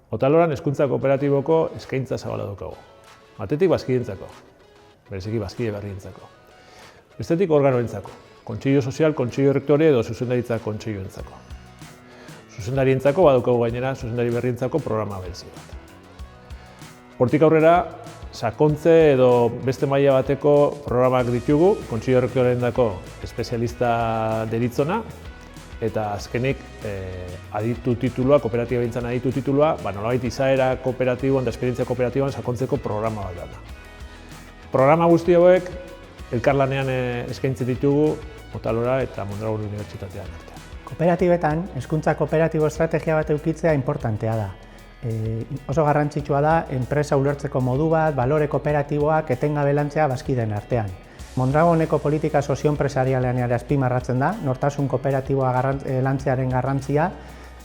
Otaloran hezkuntza kooperatiboko eskaintza zabala daukagu. Batetik bazkideentzako, bereziki bazkide berrientzako. Bestetik organoentzako, kontseilu sozial, kontseilu rektore edo zuzendaritza kontseiluentzako. Zuzendarientzako badaukagu gainera zuzendari berrientzako programa berezi bat. Hortik aurrera, sakontze edo beste maila bateko programak ditugu, kontseilu rektorendako espezialista deritzona, eta azkenik aditu titulua, kooperatiba bintzan aditu titulua, nolabait izaera kooperatiboan eta esperientzia kooperatiboan sakontzeko programa bat da. Programa guzti hauek elkarlanean eskaintzen ditugu Otalora eta Mondragon Unibertsitatean artean. Kooperatibetan, hezkuntza kooperatibo estrategia bat edukitzea importantea da. Oso garrantzitsua da enpresa ulertzeko modu bat, balore kooperatiboak etengabe lantzea bazkideen artean. Mondragoneko politika sozioenpresarialean ere azpimarratzen da, nortasun kooperatiboa lantzearen garrantzia,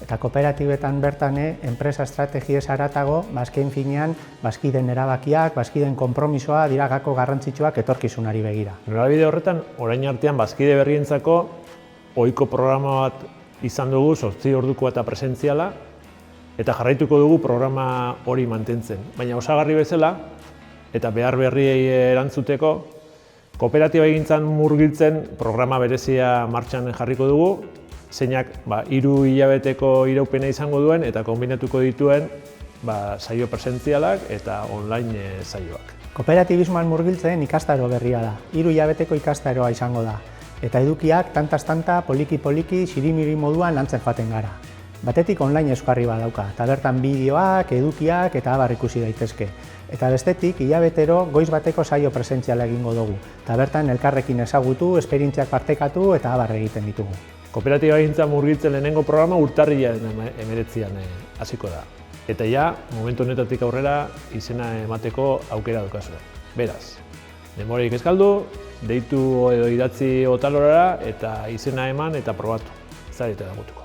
eta kooperatibetan bertan enpresa estrategiez haratago, azken finean, bazkideen erabakiak, bazkideen konpromisoa dira gako garrantzitsuak etorkizunari begira. Norabide horretan, orain artean bazkide berrientzako ohiko programa bat izan dugu, 8 ordukoa eta presentziala, eta jarraituko dugu programa hori mantentzen. Baina osagarri bezala, eta behar berriei erantzuteko, kooperatiba egintzan murgiltzen programa berezia martxan jarriko dugu, zeinak 3 hilabeteko iraupena izango duen eta kombinatuko dituen saio presentzialak eta online saioak. Kooperatibismoan murgiltzen ikastaro berria da, 3 hilabeteko ikastaroa izango da. Eta edukiak tantaz-tanta, poliki-poliki, sirimiri moduan lantzen joaten gara. Batetik online euskarri badauka, eta bertan bideoak, edukiak eta abar ikusi daitezke. Eta bestetik, hilabetero goiz bateko saio presentziala egingo dugu, eta bertan elkarrekin ezagutu, esperientziak partekatu eta abar egiten ditugu. Kooperatiba egintza murgiltzen lehenengo programa urtarrilaren 19an hasiko da. Eta ja, momentu honetatik aurrera izena emateko aukera daukazu. Beraz, denborarik ez galdu, deitu edo idatzi Otalorara eta izena eman eta probatu. Zarete dagotuko.